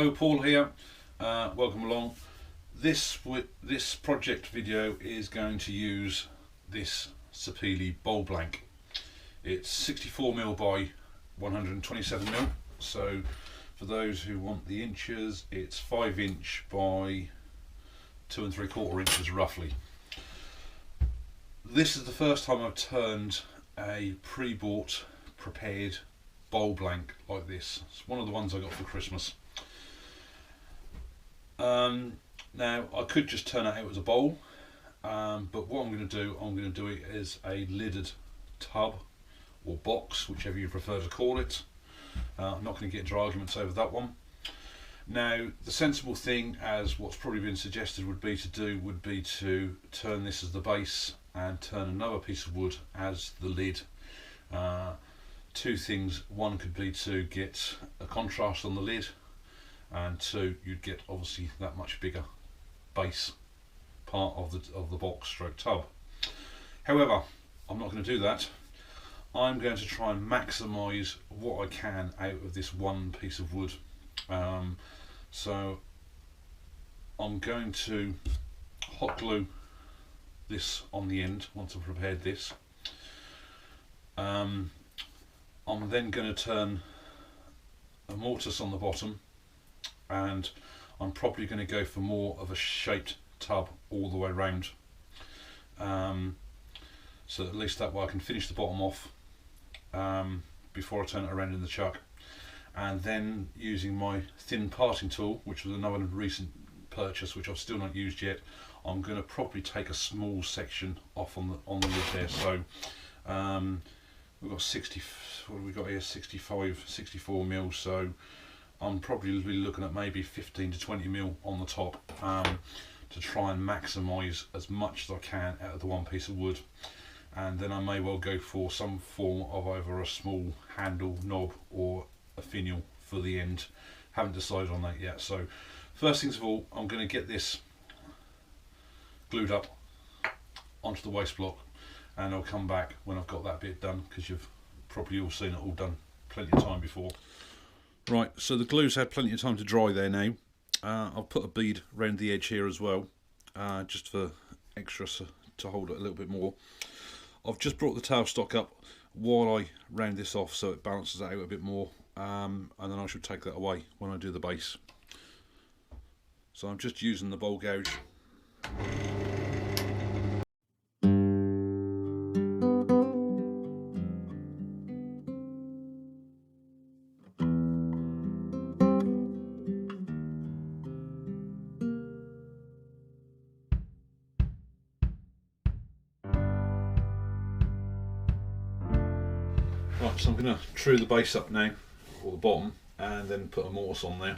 Hello, Paul here. Welcome along. This project video is going to use this Sapele bowl blank. It's 64mm by 127mm. So for those who want the inches, it's 5" by 2 3/4 inches roughly. This is the first time I've turned a pre-bought, prepared bowl blank like this. It's one of the ones I got for Christmas. Now I could just turn it out as a bowl, but what I'm going to do it as a lidded tub or box, whichever you prefer to call it. I'm not going to get into arguments over that one. Now the sensible thing, as what's probably been suggested, would be to turn this as the base and turn another piece of wood as the lid. Two things: one could be to get a contrast on the lid, and two, you'd get obviously that much bigger base part of the box stroke tub. However, I'm not going to do that. I'm going to try and maximise what I can out of this one piece of wood. So I'm going to hot glue this on the end once I've prepared this. I'm then going to turn a mortise on the bottom, and I'm probably going to go for more of a shaped tub all the way around, so at least that way I can finish the bottom off before I turn it around in the chuck. And then, using my thin parting tool, which was another recent purchase which I've still not used yet, I'm going to probably take a small section off on the lid there. So we've got 60, what have we got here, 64mm, so I'm probably looking at maybe 15 to 20mm on the top, to try and maximise as much as I can out of the one piece of wood. And then I may well go for some form of either a small handle knob or a finial for the end. Haven't decided on that yet. So first things of all, I'm going to get this glued up onto the waste block, and I'll come back when I've got that bit done, because you've probably all seen it all done plenty of time before. Right, so the glue's had plenty of time to dry there now. I'll put a bead around the edge here as well, just for extra to hold it a little bit more. I've just brought the tailstock up while I round this off so it balances out a bit more, and then I should take that away when I do the base. So I'm just using the bowl gouge. Right, so I'm going to true the base up now, or the bottom, and then put a mortise on there.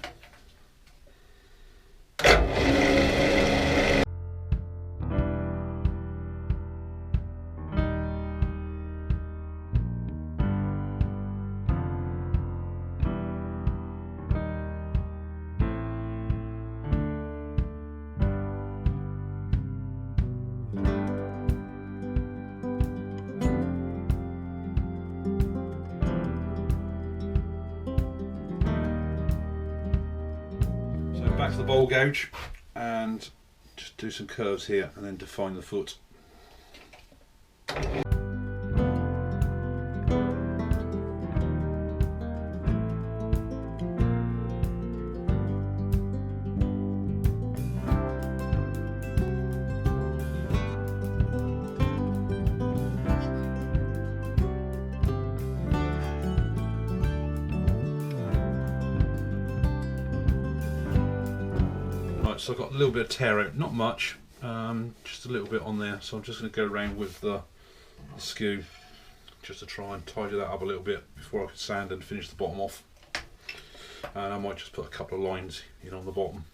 Back to the bowl gouge, and just do some curves here and then define the foot. So I've got a little bit of tear out, not much, just a little bit on there. So I'm just going to go around with the skew just to try and tidy that up a little bit before I can sand and finish the bottom off. And I might just put a couple of lines in on the bottom.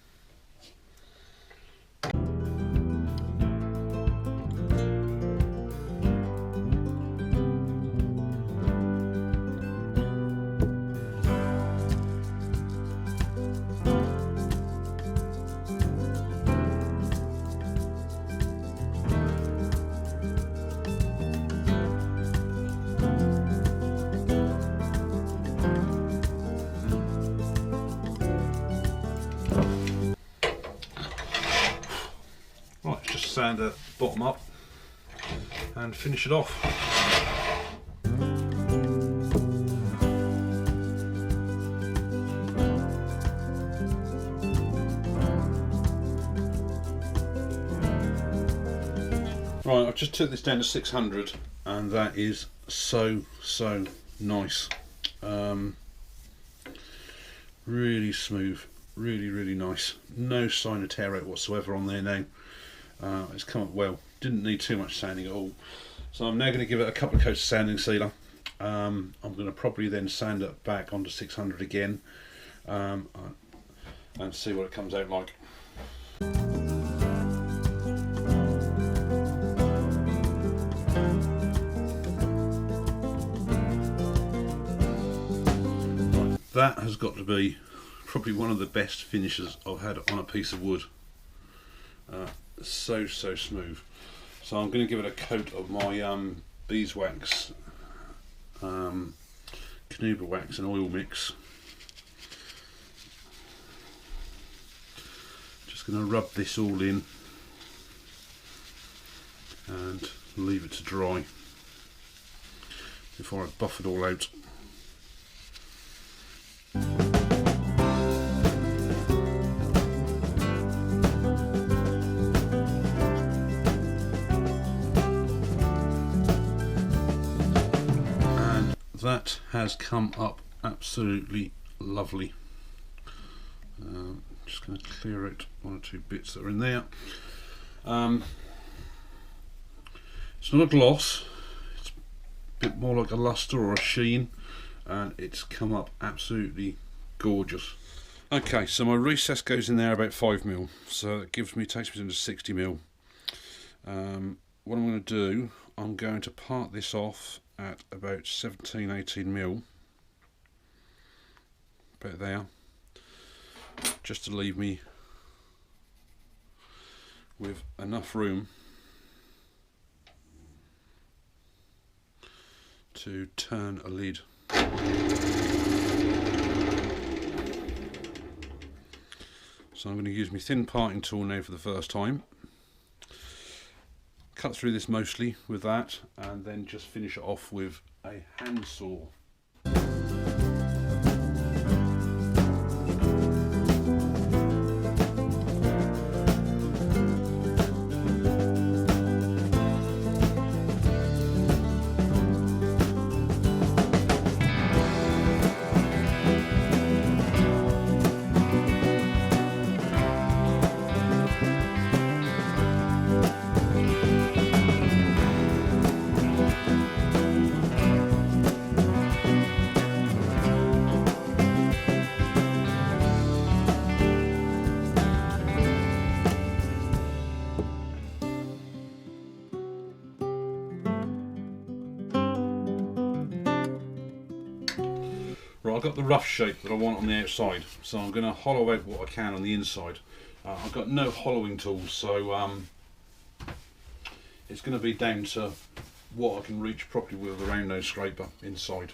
sand the bottom up and finish it off. Right, I've just took this down to 600 and that is so nice. Really smooth, really nice. No sign of tear out whatsoever on there now. It's come up well. Didn't need too much sanding at all. So I'm now going to give it a couple of coats of sanding sealer. I'm going to probably then sand it back onto 600 again and see what it comes out like. That has got to be probably one of the best finishes I've had on a piece of wood. So smooth. So I'm going to give it a coat of my beeswax, carnauba wax and oil mix. Just going to rub this all in and leave it to dry before I buff it all out. That has come up absolutely lovely. Just going to clear out one or two bits that are in there. It's not a gloss, it's a bit more like a luster or a sheen, and it's come up absolutely gorgeous. Okay, so my recess goes in there about 5mm, so it takes me into 60mm. What I'm going to do, I'm going to part this off at about 17-18mm, about there, just to leave me with enough room to turn a lid. So I'm going to use my thin parting tool now for the first time. Cut through this mostly with that and then just finish it off with a handsaw. Right, I've got the rough shape that I want on the outside, so I'm going to hollow out what I can on the inside. I've got no hollowing tools, so it's going to be down to what I can reach properly with a round nose scraper inside.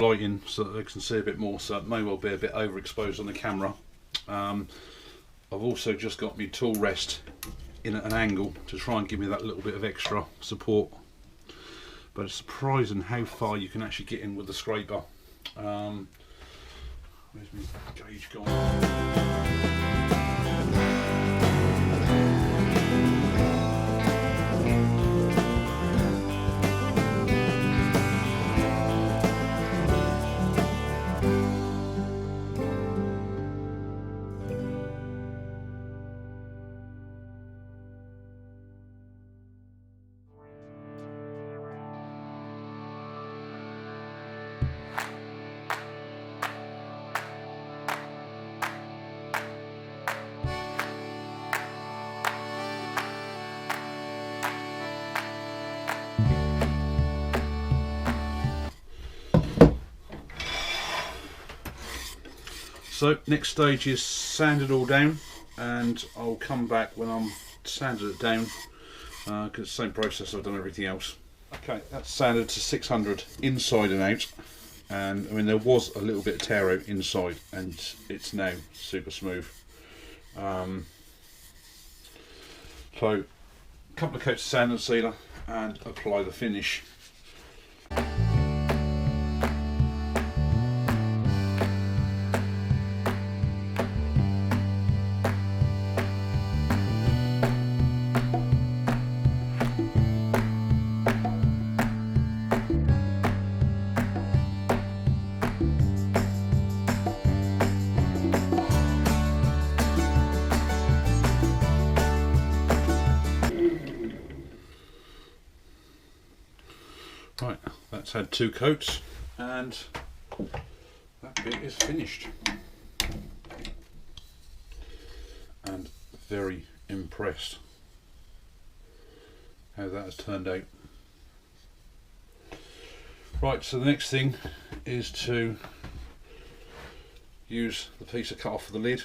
Lighting so that they can see a bit more, so it may well be a bit overexposed on the camera. I've also just got my tool rest in at an angle to try and give me that little bit of extra support, but it's surprising how far you can actually get in with the scraper. Where's my gauge gone? So next stage is sand it all down, and I'll come back when I'm sanded it down, because it's the same process I've done everything else. Okay, that's sanded to 600 inside and out, and I mean there was a little bit of tear out inside, and it's now super smooth. So a couple of coats of sand and sealer and apply the finish. Right, that's had 2 coats and that bit is finished. And very impressed how that has turned out. Right, so the next thing is to use the piece of cut off for the lid,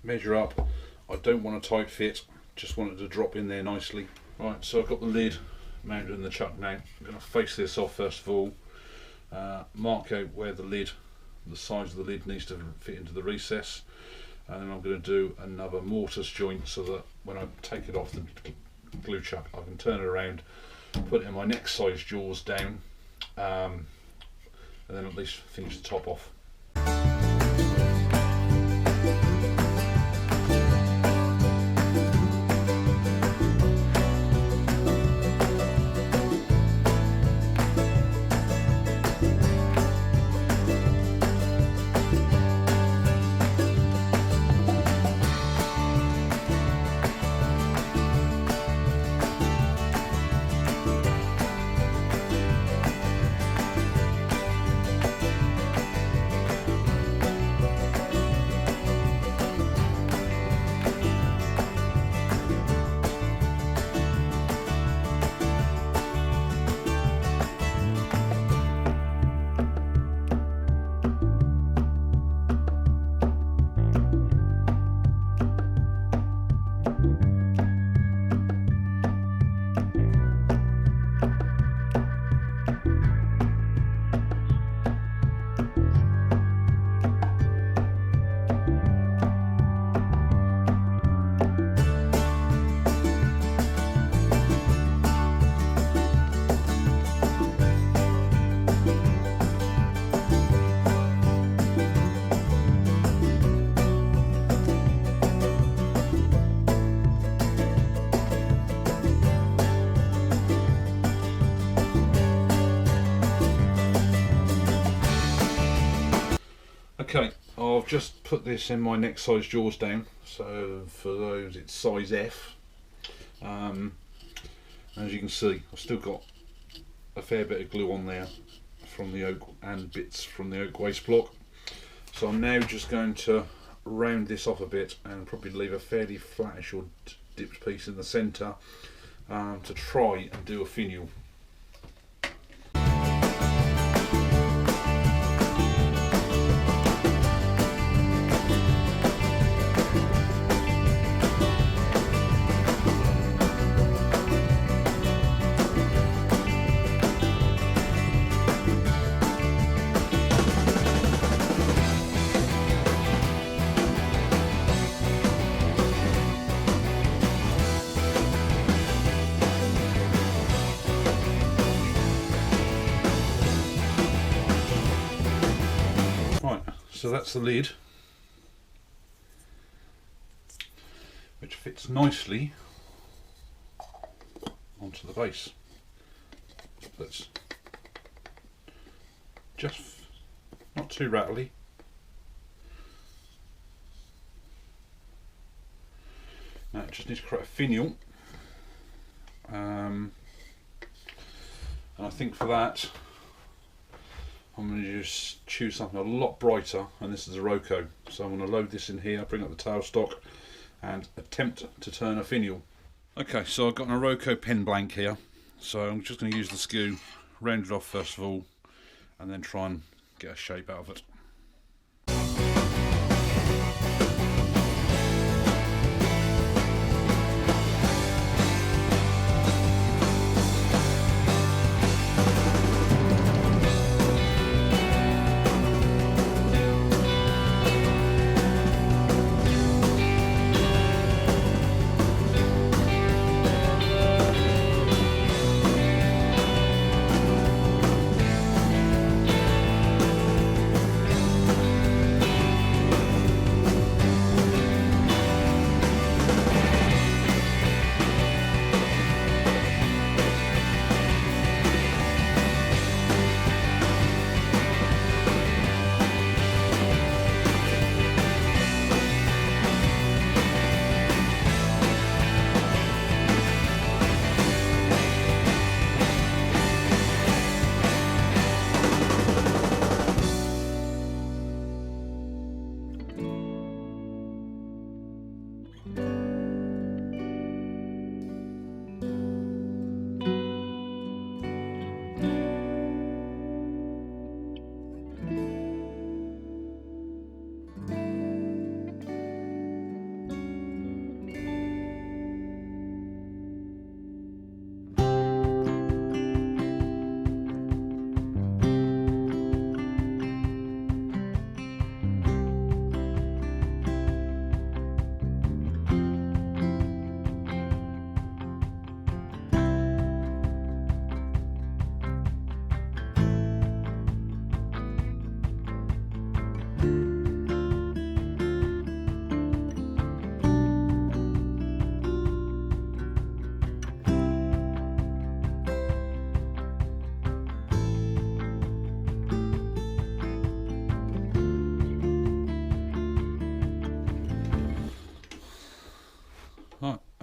measure up. I don't want a tight fit, just want it to drop in there nicely. Right, so I've got the lid mounted in the chuck now. I'm going to face this off first of all, mark out where the size of the lid needs to fit into the recess, and then I'm going to do another mortise joint so that when I take it off the glue chuck I can turn it around, put it in my next size jaws down, and then at least finish the top off. Okay, I've just put this in my next size jaws down, so for those it's size F. As you can see, I've still got a fair bit of glue on there from the oak and bits from the oak waste block. So I'm now just going to round this off a bit and probably leave a fairly flattish or dipped piece in the centre to try and do a finial. So that's the lid, which fits nicely onto the base. That's just not too rattly. Now it just needs to create a finial, and I think for that I'm going to just choose something a lot brighter, and this is Iroko. So I'm going to load this in here, bring up the tailstock and attempt to turn a finial. Okay, so I've got an Iroko pen blank here, so I'm just going to use the skew, round it off first of all, and then try and get a shape out of it.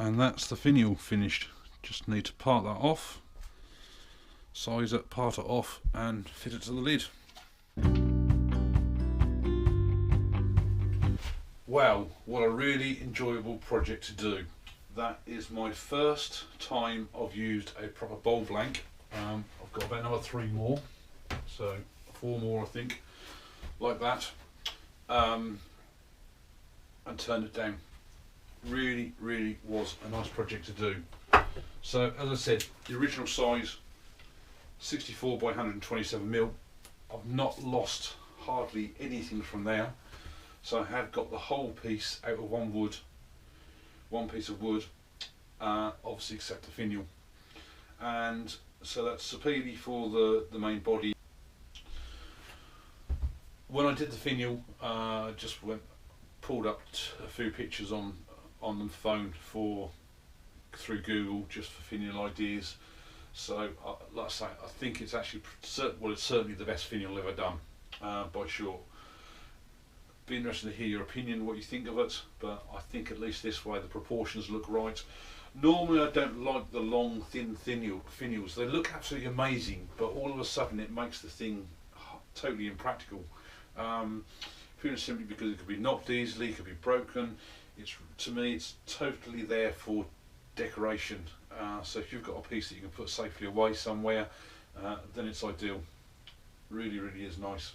And that's the finial finished. Just need to part that off, size it, part it off and fit it to the lid. Wow, what a really enjoyable project to do. That is my first time I've used a proper bowl blank. I've got about another 3 more, so 4 more I think, like that, and turned it down. Really was a nice project to do. So as I said, the original size 64 by 127 mil. I've not lost hardly anything from there, so I have got the whole piece out of one piece of wood, obviously except the finial. And so that's Sapele for the main body. When I did the finial, just pulled up a few pictures on the phone through Google, just for finial ideas. So like I say, I think it's actually it's certainly the best finial ever done, by sure. Be interested to hear your opinion, what you think of it, but I think at least this way the proportions look right. Normally I don't like the long thin finials. They look absolutely amazing, but all of a sudden it makes the thing totally impractical. Purely simply because it could be knocked easily, it could be broken. To me it's totally there for decoration. So if you've got a piece that you can put safely away somewhere, then it's ideal. Really is nice.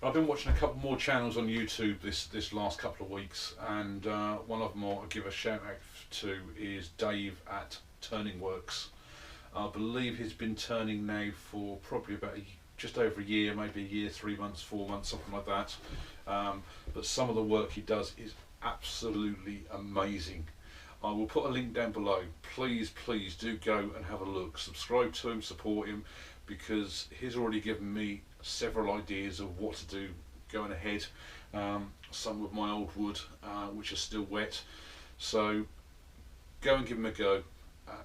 I've been watching a couple more channels on YouTube this last couple of weeks, and one of them I'll give a shout out to is Dave at Turning Works. I believe he's been turning now for probably about just over a year, maybe a year, 3 months, 4 months, something like that. But some of the work he does is absolutely amazing. I will put a link down below. Please do go and have a look. Subscribe to him, support him, because he's already given me several ideas of what to do going ahead. Some with my old wood, which are still wet. So go and give him a go.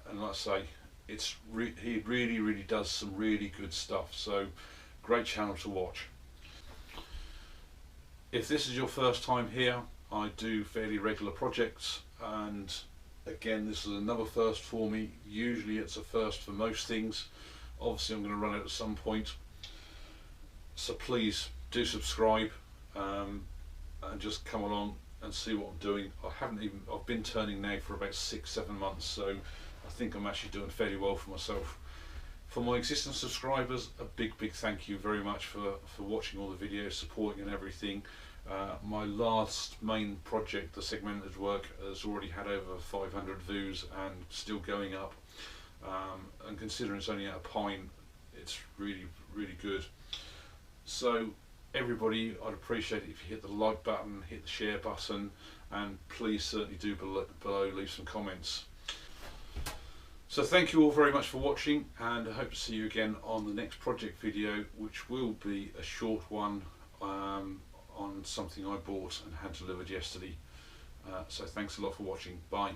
And like I say, he really does some really good stuff. So great channel to watch. If this is your first time here, I do fairly regular projects, and again this is another first for me. Usually it's a first for most things. Obviously I'm going to run out at some point, so please do subscribe, and just come along and see what I'm doing. I've been turning now for about 6-7 months, so I think I'm actually doing fairly well for myself. For my existing subscribers, a big thank you very much for watching all the videos, supporting and everything. My last main project, the segmented work, has already had over 500 views and still going up. And considering it's only out of pine, it's really good. So everybody, I'd appreciate it if you hit the like button, hit the share button, and please certainly do below leave some comments. So thank you all very much for watching, and I hope to see you again on the next project video, which will be a short one on something I bought and had delivered yesterday. So thanks a lot for watching. Bye.